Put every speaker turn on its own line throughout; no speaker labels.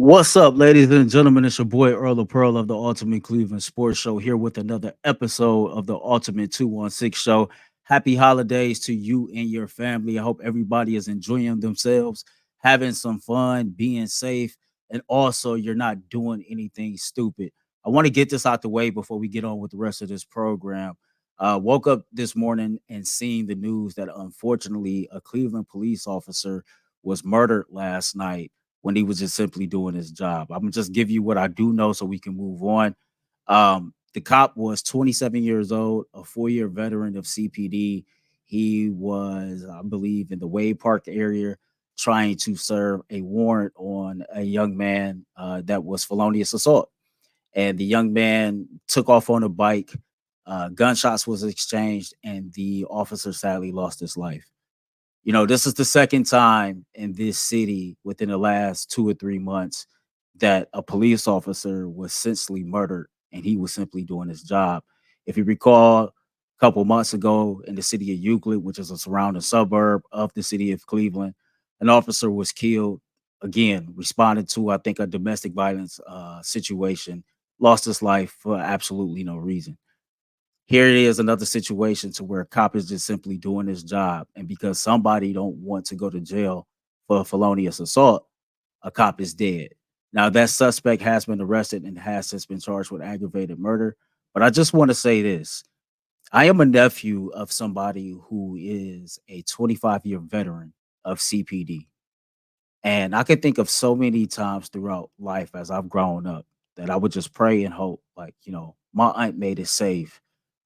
What's up, ladies and gentlemen? It's your boy Earl Da Pearl of the Ultimate Cleveland Sports Show here with another episode of the Ultimate 216 Show. Happy holidays to you and your family. I hope everybody is enjoying themselves, having some fun, being safe, and also you're not doing anything stupid. I want to get this out the way before we get on with the rest of this program. Woke up this morning and seeing the news that unfortunately a Cleveland police officer was murdered last night when he was just simply doing his job. I'm gonna just give you what I do know so we can move on. The cop was 27 years old, a 4-year veteran of CPD. He was, I believe, in the Wade Park area trying to serve a warrant on a young man that was felonious assault. And the young man took off on a bike. Gunshots was exchanged, and the officer sadly lost his life. This is the second time in this city within the last 2 or 3 months that a police officer was senselessly murdered and he was simply doing his job. If you recall, a couple months ago in the city of Euclid, which is a surrounding suburb of the city of Cleveland, an officer was killed, again, responding to, I think, a domestic violence situation, lost his life for absolutely no reason. Here it is, another situation to where a cop is just simply doing his job, and because somebody don't want to go to jail for a felonious assault, a cop is dead. Now that suspect has been arrested and has since been charged with aggravated murder. But I just want to say this: I am a nephew of somebody who is a 25-year veteran of CPD, and I can think of so many times throughout life as I've grown up that I would just pray and hope, like, my aunt made it safe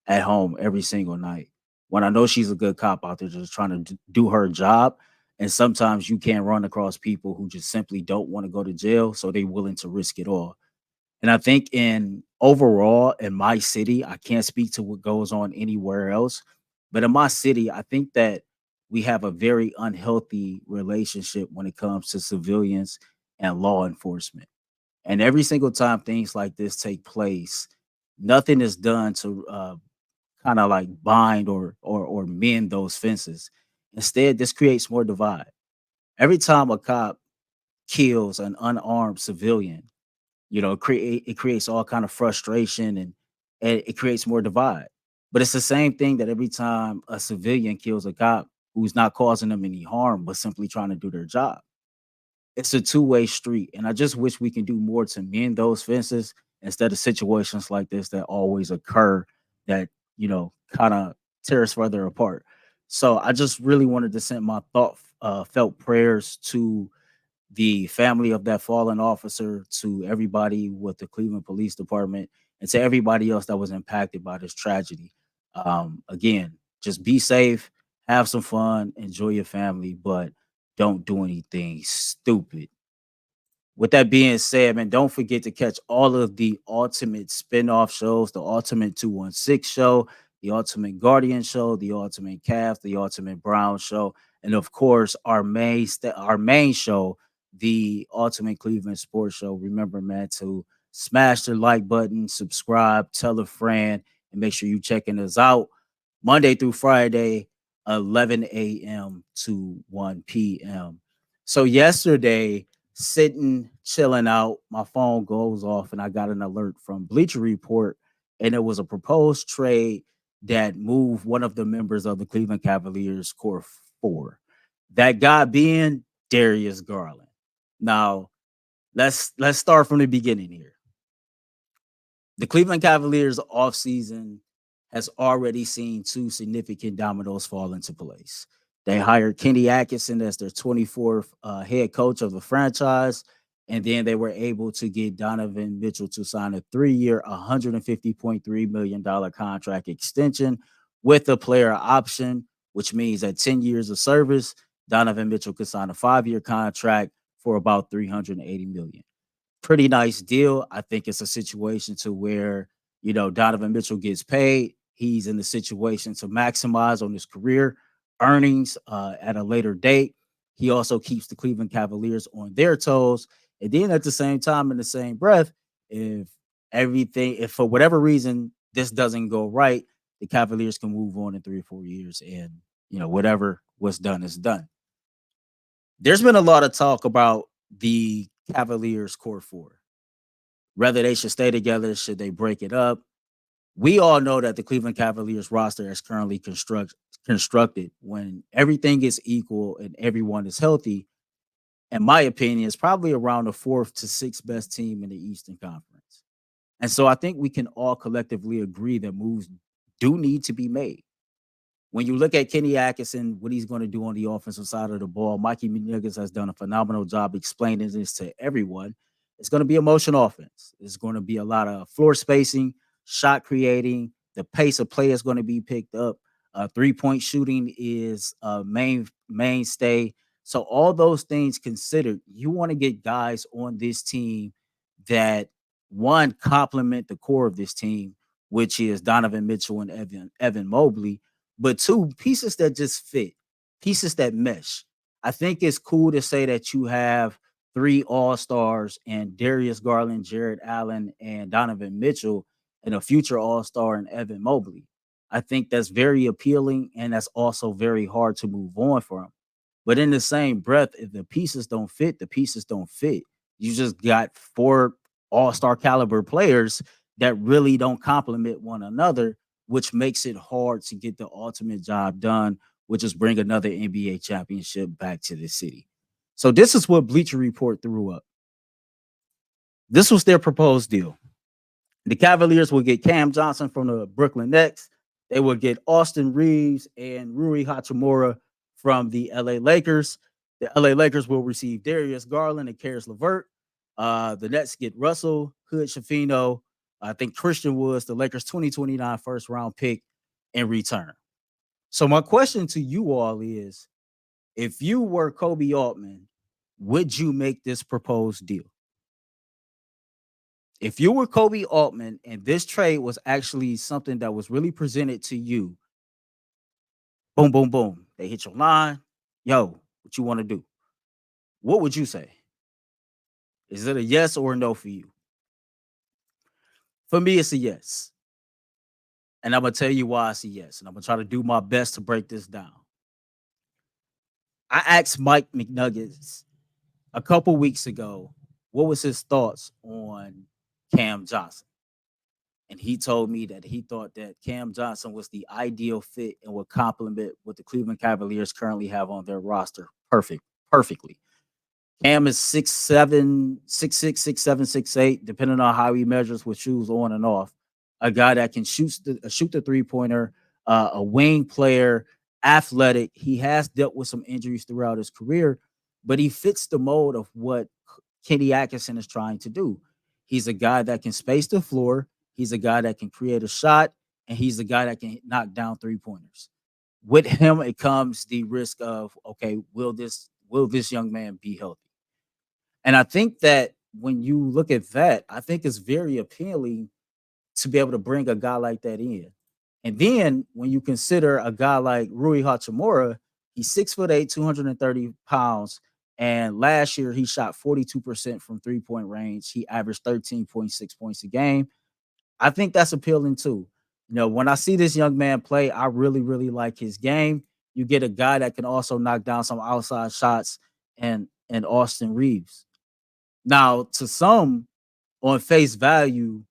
at home every single night. When I know she's a good cop out there just trying to do her job. And sometimes you can't run across people who just simply don't want to go to jail. So they're willing to risk it all. And I think in overall in my city, I can't speak to what goes on anywhere else, but in my city, I think that we have a very unhealthy relationship when it comes to civilians and law enforcement. And every single time things like this take place, nothing is done to kind of like bind or mend those fences. Instead, this creates more divide. Every time a cop kills an unarmed civilian, it creates all kind of frustration and it creates more divide. But it's the same thing that every time a civilian kills a cop who's not causing them any harm but simply trying to do their job. It's a two-way street, and I just wish we can do more to mend those fences instead of situations like this that always occur that kind of tear us further apart. So I just really wanted to send my felt prayers to the family of that fallen officer, to everybody with the Cleveland Police Department, and to everybody else that was impacted by this tragedy. Again, just be safe, have some fun, enjoy your family, but don't do anything stupid. With that being said, man, don't forget to catch all of the Ultimate spin-off shows, the Ultimate 216 show, the Ultimate Guardian show, the Ultimate Calf, the Ultimate Brown show, and of course, our main show, the Ultimate Cleveland Sports Show. Remember, man, to smash the like button, subscribe, tell a friend, and make sure you checking us out Monday through Friday, 11 a.m. to 1 p.m. So yesterday, sitting, chilling out, my phone goes off and I got an alert from Bleacher Report, and it was a proposed trade that moved one of the members of the Cleveland Cavaliers core four. That guy being Darius Garland. Now, let's start from the beginning here. The Cleveland Cavaliers offseason has already seen two significant dominoes fall into place. They hired Kenny Atkinson as their 24th head coach of the franchise, and then they were able to get Donovan Mitchell to sign a 3-year, $150.3 million contract extension with a player option, which means at 10 years of service, Donovan Mitchell could sign a 5-year contract for about $380 million. Pretty nice deal. I think it's a situation to where, Donovan Mitchell gets paid. He's in the situation to maximize on his career earnings at a later date. He also keeps the Cleveland Cavaliers on their toes. And then at the same time, in the same breath, if for whatever reason this doesn't go right, the Cavaliers can move on in 3 or 4 years and, whatever was done is done. There's been a lot of talk about the Cavaliers core four? Whether they should stay together, should they break it up? We all know that the Cleveland Cavaliers roster is currently constructed when everything is equal and everyone is healthy. In my opinion, is probably around the fourth to sixth best team in the Eastern Conference. And so I think we can all collectively agree that moves do need to be made. When you look at Kenny Atkinson, what he's going to do on the offensive side of the ball, Mikey Nuggets has done a phenomenal job explaining this to everyone. It's going to be a motion offense. It's going to be a lot of floor spacing, shot creating. The pace of play is going to be picked up. 3-point shooting is a mainstay. So all those things considered, you want to get guys on this team that one complement the core of this team, which is Donovan Mitchell and Evan Mobley, but two, pieces that just fit, pieces that mesh. I think it's cool to say that you have three all-stars and Darius Garland, Jared Allen, and Donovan Mitchell, and a future all-star in Evan Mobley. I think that's very appealing, and that's also very hard to move on from. But in the same breath, if the pieces don't fit, the pieces don't fit. You just got four all-star caliber players that really don't complement one another, which makes it hard to get the ultimate job done, which is bring another NBA championship back to the city. So this is what Bleacher Report threw up. This was their proposed deal. The Cavaliers will get Cam Johnson from the Brooklyn Nets. They will get Austin Reaves and Rui Hachimura from the LA Lakers. The LA Lakers will receive Darius Garland and Caris Levert. The Nets get Russell Hood Shafino. I think Christian Woods, the Lakers 2029 first round pick in return. So my question to you all is, if you were Kobe Altman, would you make this proposed deal? If you were Kobe Altman and this trade was actually something that was really presented to you, boom, boom, boom, they hit your line, yo, what you want to do? What would you say? Is it a yes or a no for you? For me, it's a yes. And I'm going to tell you why it's a yes. And I'm going to try to do my best to break this down. I asked Mike McNuggets a couple weeks ago, what was his thoughts on Cam Johnson? And he told me that he thought that Cam Johnson was the ideal fit and would complement what the Cleveland Cavaliers currently have on their roster perfectly. Cam is 6'7", 6'6", 6'7", 6'8", depending on how he measures with shoes on and off. A guy that can shoot the three-pointer, a wing player, athletic. He has dealt with some injuries throughout his career, but he fits the mold of what Kenny Atkinson is trying to do. He's a guy that can space the floor. He's a guy that can create a shot, and he's a guy that can knock down three-pointers. With him, it comes the risk of, okay, will this young man be healthy? And I think that when you look at that, I think it's very appealing to be able to bring a guy like that in. And then when you consider a guy like Rui Hachimura, he's 6'8", 230 pounds. And last year he shot 42% from three-point range. He averaged 13.6 points a game. I think that's appealing too. You know, when I see this young man play, I really, really like his game. You get a guy that can also knock down some outside shots and Austin Reaves. Now, to some, on face value,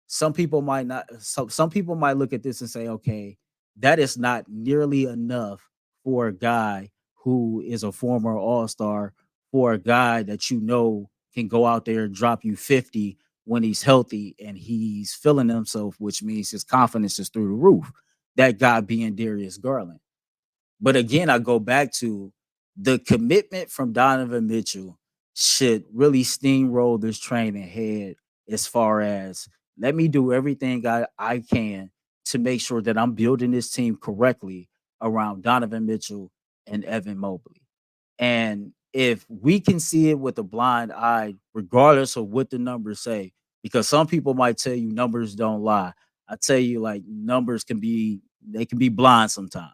some people might not. Some people might look at this and say, okay, that is not nearly enough for a guy who is a former All-Star, for a guy that you know can go out there and drop you 50 when he's healthy and he's feeling himself, which means his confidence is through the roof. That guy being Darius Garland. But again, I go back to the commitment from Donovan Mitchell should really steamroll this train ahead, as far as let me do everything I can to make sure that I'm building this team correctly around Donovan Mitchell and Evan Mobley. And if we can see it with a blind eye, regardless of what the numbers say, because some people might tell you numbers don't lie. I tell you, like, numbers can be blind sometimes.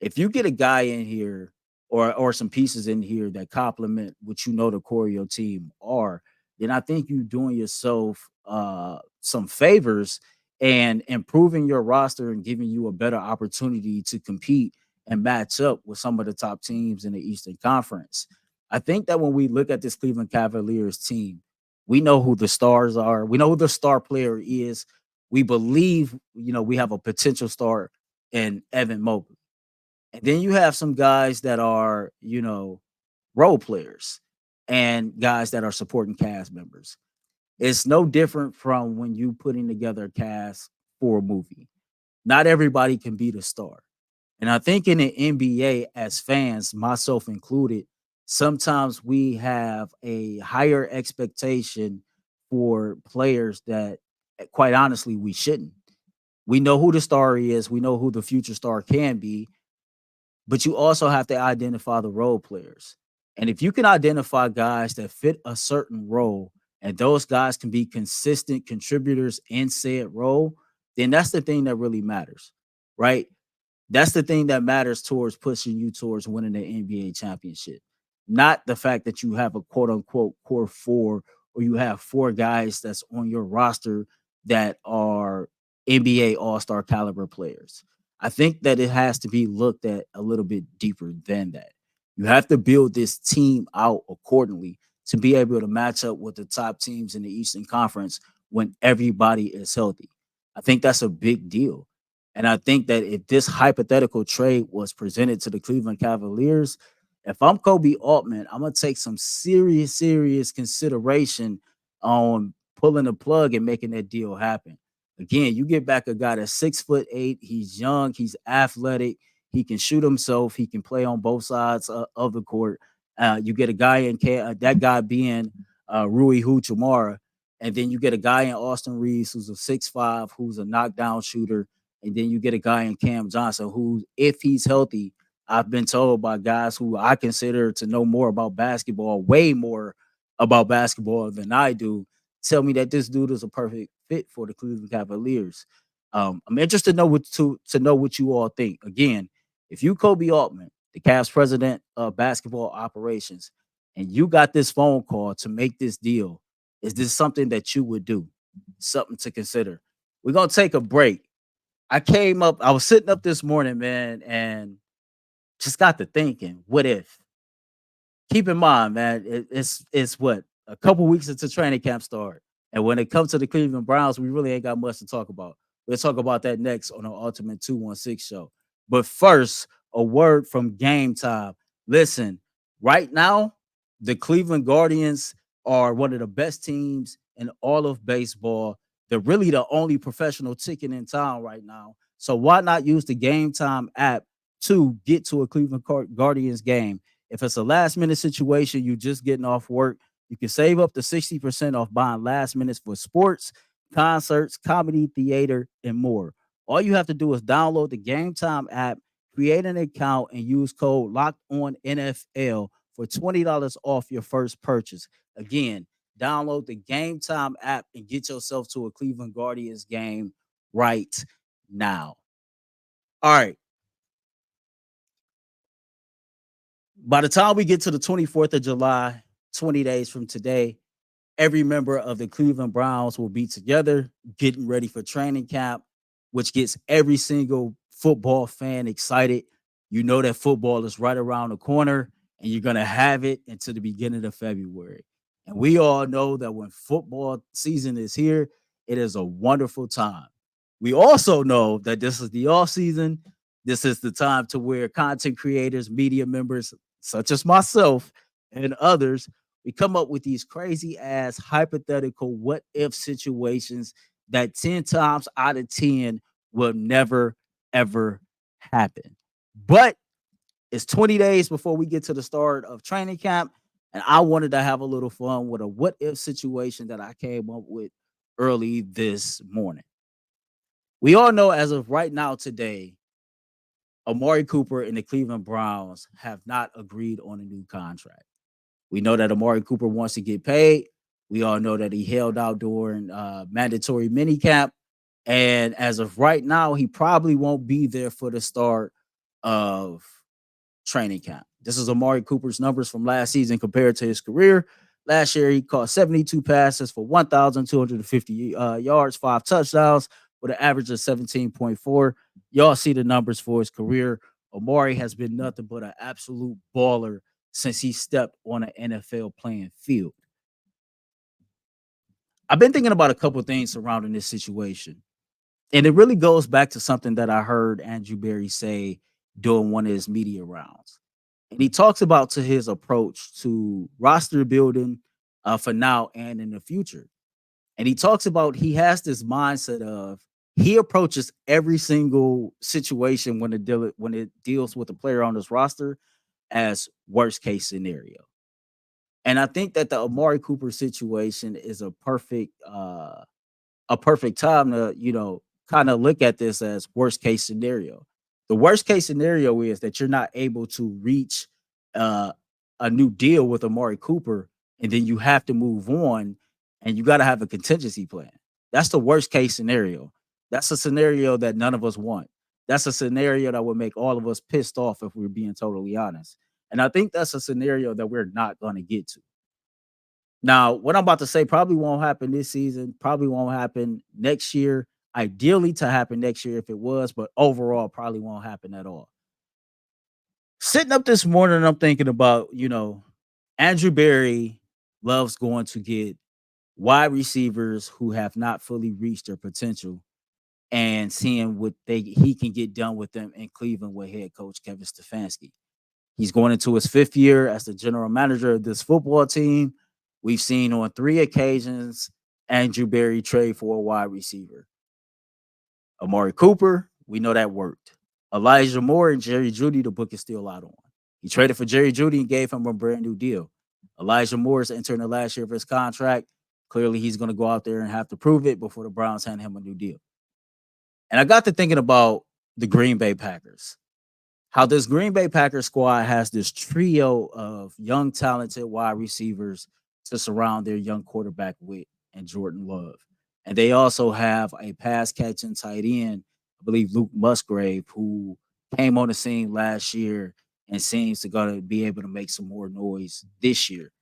If you get a guy in here or some pieces in here that complement what you know the core of your team are, then I think you're doing yourself some favors and improving your roster and giving you a better opportunity to compete and match up with some of the top teams in the Eastern Conference. I think that when we look at this Cleveland Cavaliers team, we know who the stars are. We know who the star player is. We believe, we have a potential star in Evan Mobley. And then you have some guys that are, role players and guys that are supporting cast members. It's no different from when you putting together a cast for a movie. Not everybody can be the star. And I think in the NBA, as fans, myself included, sometimes we have a higher expectation for players that, quite honestly, we shouldn't. We know who the star is, we know who the future star can be, but you also have to identify the role players. And if you can identify guys that fit a certain role and those guys can be consistent contributors in said role, then that's the thing that really matters, right? That's the thing that matters towards pushing you towards winning the NBA championship. Not the fact that you have a quote unquote core four or you have four guys that's on your roster that are NBA all-star caliber players. I think that it has to be looked at a little bit deeper than that. You have to build this team out accordingly to be able to match up with the top teams in the Eastern Conference when everybody is healthy. I think that's a big deal. And I think that if this hypothetical trade was presented to the Cleveland Cavaliers, if I'm Kobe Altman, I'm gonna take some serious consideration on pulling the plug and making that deal happen. Again, you get back a guy that's 6'8", he's young, he's athletic, he can shoot himself, he can play on both sides of the court. You get a guy in that guy being Rui Hachimura, and then you get a guy in Austin Reaves who's a 6'5", who's a knockdown shooter, and then you get a guy in Cam Johnson who, if he's healthy, I've been told by guys who I consider to know more about basketball, way more about basketball than I do, tell me that this dude is a perfect fit for the Cleveland Cavaliers. I'm interested to know what you all think. Again, if you Kobe Altman, the Cavs president of basketball operations, and you got this phone call to make this deal, is this something that you would do? Something to consider. We're gonna take a break. I was sitting up this morning, man, and just got to thinking, what if? Keep in mind, man, it's what a couple weeks into training camp start, and when it comes to the Cleveland Browns, we really ain't got much to talk about. We'll talk about that next on our Ultimate 216 show. But first, a word from Game Time. Listen, right now, the Cleveland Guardians are one of the best teams in all of baseball. They're really the only professional ticket in town right now. So why not use the Game Time app to get to a Cleveland Guardians game? If it's a last minute situation, you just getting off work, you can save up to 60% off buying last minutes for sports, concerts, comedy, theater, and more. All you have to do is download the Game Time app, create an account, and use code Locked On NFL for $20 off your first purchase. Again, download the Game Time app and get yourself to a Cleveland Guardians game right now. All right. By the time we get to the 24th of July, 20 days from today, every member of the Cleveland Browns will be together getting ready for training camp, which gets every single football fan excited. You know that football is right around the corner and you're going to have it until the beginning of February. And we all know that when football season is here, it is a wonderful time. We also know that this is the off season. This is the time to where content creators, media members, such as myself and others, we come up with these crazy ass hypothetical what if situations that 10 times out of 10 will never ever happen. But it's 20 days before we get to the start of training camp, and I wanted to have a little fun with a what if situation that I came up with early this morning. We all know as of right now today, Amari Cooper and the Cleveland Browns have not agreed on a new contract. We know that Amari Cooper wants to get paid. We all know that he held out during mandatory minicamp. And as of right now, he probably won't be there for the start of training camp. This is Amari Cooper's numbers from last season compared to his career. Last year, he caught 72 passes for 1,250 yards, 5 touchdowns with an average of 17.4. Y'all see the numbers for his career. Amari has been nothing but an absolute baller since he stepped on an NFL playing field. I've been thinking about a couple things surrounding this situation. And it really goes back to something that I heard Andrew Berry say during one of his media rounds. And he talks about to his approach to roster building for now and in the future. And he talks about he has this mindset of he approaches every single situation when it deals with a player on this roster as worst case scenario. And I think that the Amari Cooper situation is a perfect time to, kind of look at this as worst case scenario. The worst case scenario is that you're not able to reach uh, a new deal with Amari Cooper, and then you have to move on, and you got to have a contingency plan. That's the worst case scenario. That's a scenario that none of us want. That's a scenario that would make all of us pissed off if we're being totally honest. And I think that's a scenario that we're not going to get to. Now, what I'm about to say probably won't happen this season, probably won't happen next year. Ideally to happen next year if it was, but overall probably won't happen at all. Sitting up this morning, I'm thinking about, Andrew Berry loves going to get wide receivers who have not fully reached their potential and seeing what he can get done with them in Cleveland with head coach Kevin Stefanski. He's going into his 5th year as the general manager of this football team. We've seen on 3 occasions Andrew Berry trade for a wide receiver. Amari Cooper, we know that worked. Elijah Moore and Jerry Jeudy, the book is still out on. He traded for Jerry Jeudy and gave him a brand new deal. Elijah Moore is entering the last year of his contract. Clearly, he's going to go out there and have to prove it before the Browns hand him a new deal. And I got to thinking about the Green Bay Packers. How this Green Bay Packers squad has this trio of young, talented wide receivers to surround their young quarterback with and Jordan Love. And they also have a pass catching tight end, I believe Luke Musgrave, who came on the scene last year and seems to gonna be able to make some more noise this year.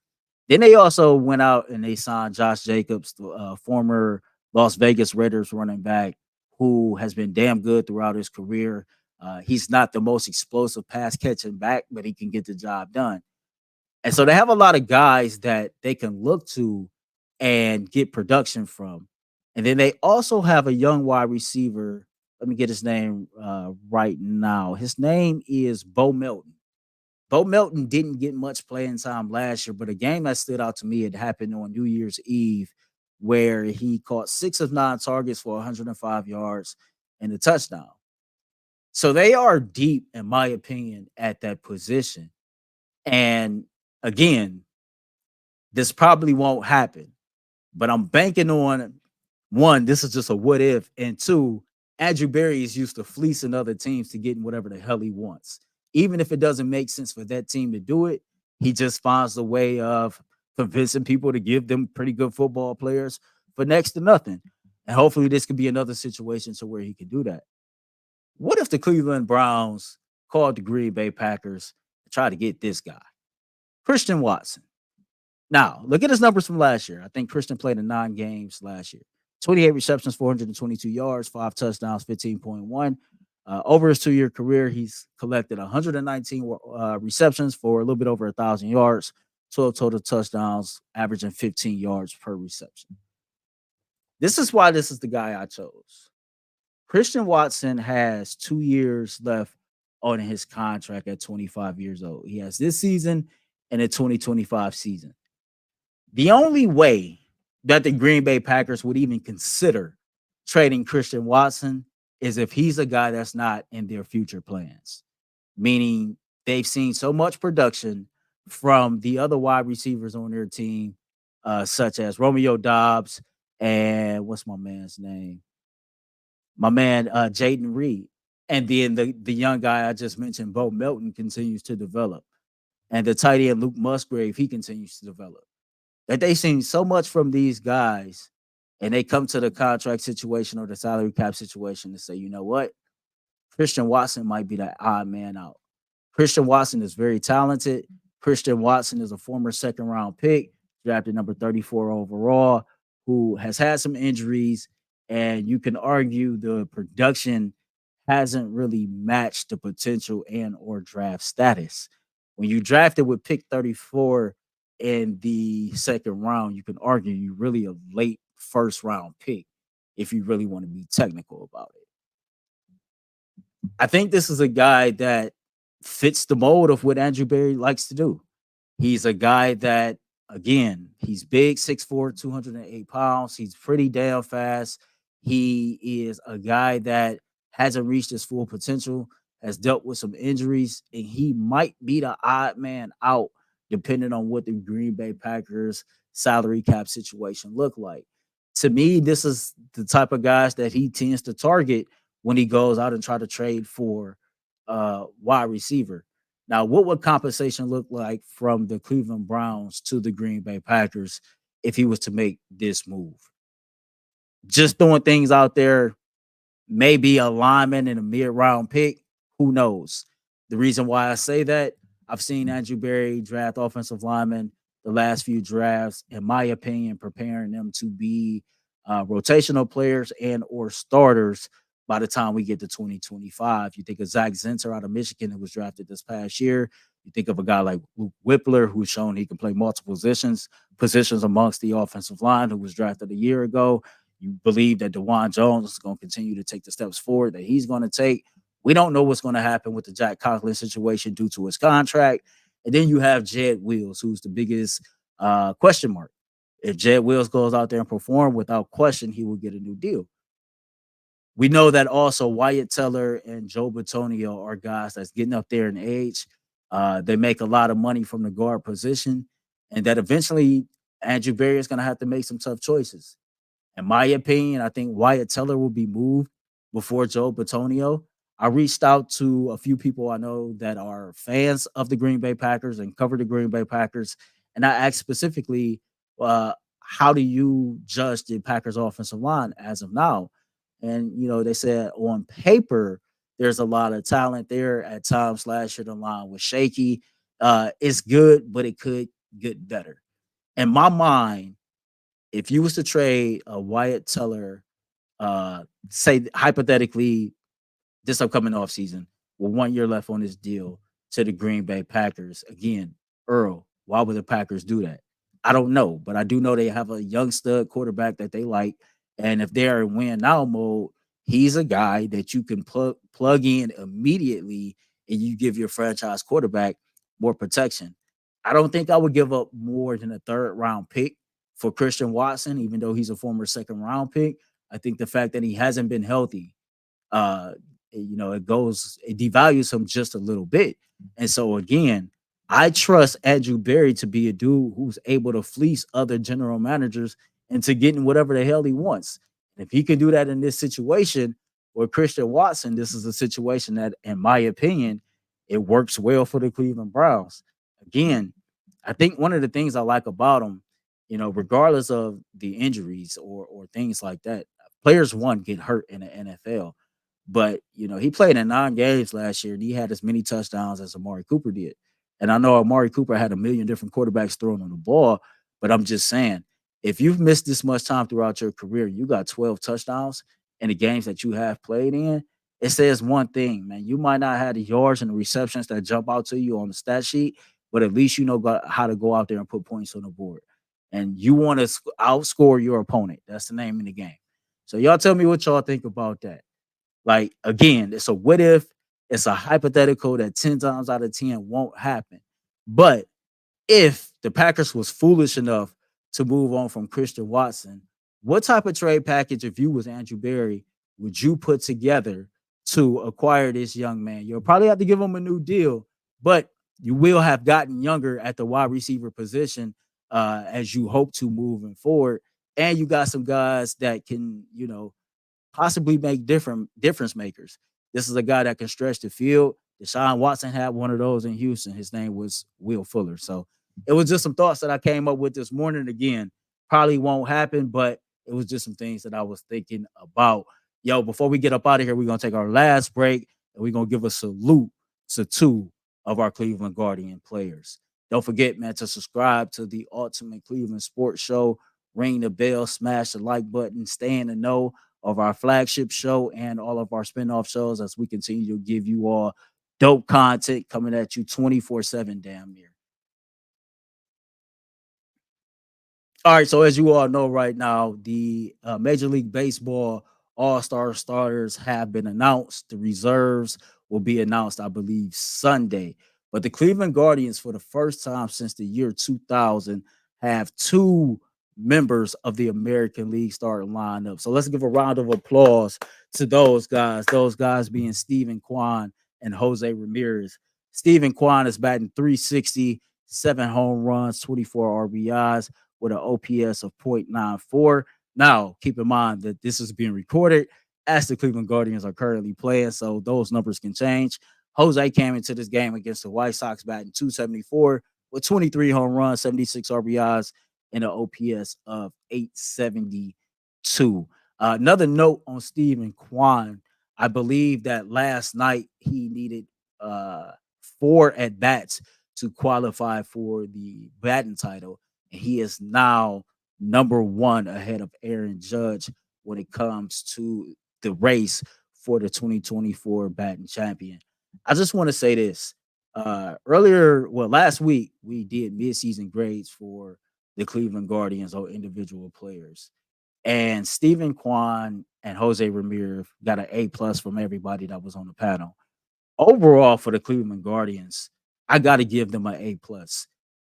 Then they also went out and they signed Josh Jacobs, the former Las Vegas Raiders running back, who has been damn good throughout his career. He's not the most explosive pass catching back, but he can get the job done. And so they have a lot of guys that they can look to and get production from. And then they also have a young wide receiver. Let me get his name right now. His name is Bo Melton. Bo Melton didn't get much playing time last year, but a game that stood out to me, it happened on New Year's Eve, where he caught 6 of 9 targets for 105 yards and a touchdown. So they are deep, in my opinion, at that position. And again, this probably won't happen, but I'm banking on one, this is just a what if, and two, Andrew Berry is used to fleecing other teams to getting whatever the hell he wants. Even if it doesn't make sense for that team to do it, he just finds a way of convincing people to give them pretty good football players for next to nothing. And hopefully this could be another situation to where he can do that. What if the Cleveland Browns called the Green Bay Packers to try to get this guy, Christian Watson? Now, look at his numbers from last year. I think Christian played in 9 games last year. 28 receptions, 422 yards, 5 touchdowns, 15.1. Over his 2-year career, he's collected 119 receptions for a little bit over 1,000 yards, 12 total touchdowns, averaging 15 yards per reception. This is why this is the guy I chose. Christian Watson has 2 years left on his contract at 25 years old. He has this season and a 2025 season. The only way that the Green Bay Packers would even consider trading Christian Watson is if he's a guy that's not in their future plans, meaning they've seen so much production from the other wide receivers on their team, such as Romeo Dobbs and what's my man's name? My man, Jaden Reed. And then the young guy I just mentioned, Bo Melton, continues to develop. And the tight end, Luke Musgrave, he continues to develop. That they've seen so much from these guys, and they come to the contract situation or the salary cap situation to say, you know what? Christian Watson might be that odd man out. Christian Watson is very talented. Christian Watson is a former 2nd-round pick, drafted number 34 overall, who has had some injuries, and you can argue the production hasn't really matched the potential and or draft status. When you drafted with pick 34 in the second round, you can argue you really a late first round pick if you really want to be technical about it. I think this is a guy that fits the mold of what Andrew Berry likes to do. He's a guy that, again, he's big, 6'4, 208 pounds. He's pretty damn fast. He is a guy that hasn't reached his full potential, has dealt with some injuries, and he might be the odd man out depending on what the Green Bay Packers salary cap situation look like. To me, this is the type of guys that he tends to target when he goes out and try to trade for wide receiver. Now, what would compensation look like from the Cleveland Browns to the Green Bay Packers if he was to make this move? Just throwing things out there, maybe a lineman and a mid-round pick. Who knows? The reason why I say that, I've seen Andrew Berry draft offensive linemen the last few drafts, in my opinion, preparing them to be rotational players and or starters by the time we get to 2025. You think of Zach Zinter out of Michigan who was drafted this past year. You think of a guy like Luke Whippler, who's shown he can play multiple positions amongst the offensive line, who was drafted a year ago. You believe that DeJuan Jones is going to continue to take the steps forward that he's going to take. We don't know what's going to happen with the Jack Conklin situation due to his contract. And then you have Jed Wills, who's the biggest question mark. If Jed Wills goes out there and perform, without question, he will get a new deal. We know that also Wyatt Teller and Joe Bitonio are guys that's getting up there in age. They make a lot of money from the guard position, and that eventually Andrew Berry is going to have to make some tough choices. In my opinion, I think Wyatt Teller will be moved before Joe Bitonio. I reached out to a few people I know that are fans of the Green Bay Packers and cover the Green Bay Packers, and I asked specifically, how do you judge the Packers offensive line as of now? And they said on paper there's a lot of talent there. At times last year the line was shaky. It's good, but it could get better. In my mind, if you was to trade a Wyatt Teller, say hypothetically this upcoming offseason with 1 year left on this deal to the Green Bay Packers, again, Earl, why would the Packers do that? I don't know, but I do know they have a young stud quarterback that they like. And if they're in win now mode, he's a guy that you can plug in immediately and you give your franchise quarterback more protection. I don't think I would give up more than a third round pick for Christian Watson, even though he's a former second round pick. I think the fact that he hasn't been healthy, uh, it devalues him just a little bit. And so again, I trust Andrew Berry to be a dude who's able to fleece other general managers into getting whatever the hell he wants. And if he can do that in this situation with Christian Watson, this is a situation that, in my opinion, it works well for the Cleveland Browns. Again, I think one of the things I like about him, regardless of the injuries or things like that, players one get hurt in the NFL. But he played in 9 games last year and he had as many touchdowns as Amari Cooper did. And I know Amari Cooper had a million different quarterbacks throwing on the ball, but I'm just saying, if you've missed this much time throughout your career, you got 12 touchdowns in the games that you have played in. It says one thing, man. You might not have the yards and the receptions that jump out to you on the stat sheet, but at least you know how to go out there and put points on the board. And you want to outscore your opponent. That's the name of the game. So y'all tell me what y'all think about that. Like, again, it's a what if, it's a hypothetical that 10 times out of 10 won't happen. But if the Packers was foolish enough to move on from Christian Watson, what type of trade package, if you was Andrew Berry, would you put together to acquire this young man? You'll probably have to give him a new deal, but you will have gotten younger at the wide receiver position as you hope to moving forward. And you got some guys that can, possibly make difference makers. This is a guy that can stretch the field. Deshaun Watson had one of those in Houston. His name was Will Fuller. So it was just some thoughts that I came up with this morning. Again, probably won't happen, but it was just some things that I was thinking about. Yo, before we get up out of here, we're going to take our last break and we're going to give a salute to two of our Cleveland Guardian players. Don't forget, man, to subscribe to the Ultimate Cleveland Sports Show. Ring the bell, smash the like button, stay in the know of our flagship show and all of our spinoff shows as we continue to give you all Dope content coming at you 24/7, damn near. All right, so as you all know right now, the Major League Baseball All-Star starters have been announced. The reserves will be announced, I believe, Sunday. But the Cleveland Guardians, for the first time since the year 2000, have two members of the American League starting lineup. So let's give a round of applause to those guys. Those guys being Stephen Kwan and Jose Ramirez. Stephen Kwan is batting 360, 7 home runs, 24 RBIs with an OPS of .94. Now, keep in mind that this is being recorded as the Cleveland Guardians are currently playing, so those numbers can change. Jose came into this game against the White Sox batting 274 with 23 home runs, 76 RBIs, and an OPS of 872. Another note on Stephen Kwan, I believe that last night he needed 4 at bats to qualify for the batting title, and he is now number one ahead of Aaron Judge when it comes to the race for the 2024 batting champion. I just want to say this. Last week, we did midseason grades for the Cleveland Guardians or individual players. And Stephen Kwan and Jose Ramirez got an A+ from everybody that was on the panel. Overall, for the Cleveland Guardians, I got to give them an A+.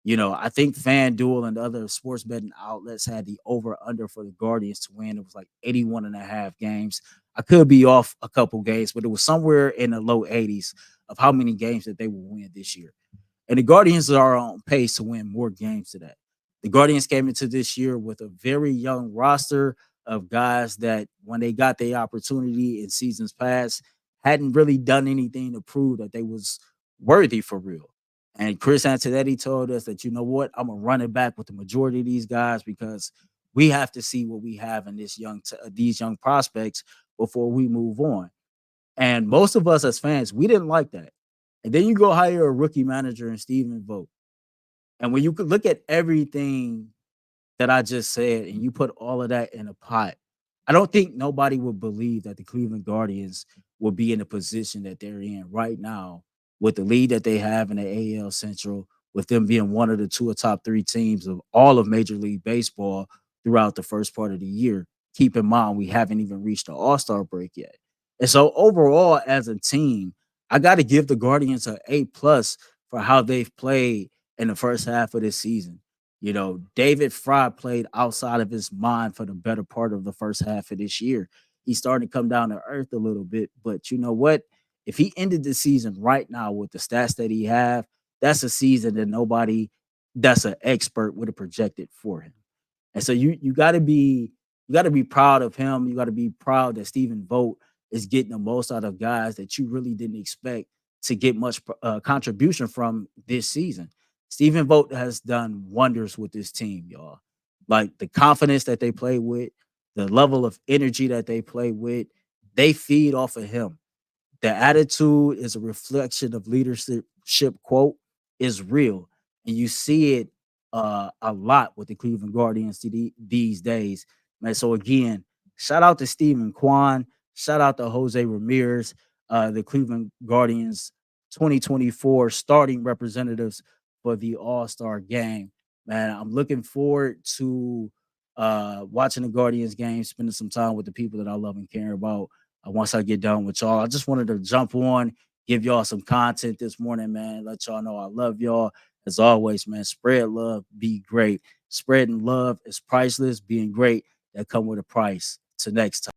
You know, I think FanDuel and other sports betting outlets had the over under for the Guardians to win. It was like 81 and a half games. I could be off a couple games, but it was somewhere in the low 80s of how many games that they will win this year. And the Guardians are on pace to win more games to that. The Guardians came into this year with a very young roster of guys that, when they got the opportunity in seasons past, hadn't really done anything to prove that they was worthy for real. And Chris Antonelli told us that, you know what, I'm gonna run it back with the majority of these guys because we have to see what we have in these young prospects before we move on. And most of us as fans, we didn't like that. And then you go hire a rookie manager in Stephen Vogt. And when you could look at everything that I just said and you put all of that in a pot, I don't think nobody would believe that the Cleveland Guardians will be in the position that they're in right now with the lead that they have in the AL Central, with them being one of the two or top 3 teams of all of Major League Baseball throughout the first part of the year. Keep in mind, we haven't even reached the All-Star break yet. And so overall, as a team, I got to give the Guardians an A+ for how they've played in the first half of this season. You know, David Fry played outside of his mind for the better part of the first half of this year. He's starting to come down to earth a little bit, but you know what? If he ended the season right now with the stats that he have, that's a season that nobody that's an expert would have projected for him. And so you got to be proud of him. You got to be proud that Stephen Vogt is getting the most out of guys that you really didn't expect to get much contribution from this season. Stephen Vogt has done wonders with this team, y'all. Like the confidence that they play with, the level of energy that they play with, they feed off of him. The attitude is a reflection of leadership. Quote is real, and you see it a lot with the Cleveland Guardians these days, man. So again, shout out to Stephen Kwan, shout out to Jose Ramirez, the Cleveland Guardians 2024 starting representatives for the All-Star game. Man, I'm looking forward to watching the Guardians game, spending some time with the people that I love and care about once I get done with y'all. I just wanted to jump on, give y'all some content this morning, man. Let y'all know I love y'all. As always, man, spread love, be great. Spreading love is priceless. Being great, that come with a price. Till next time.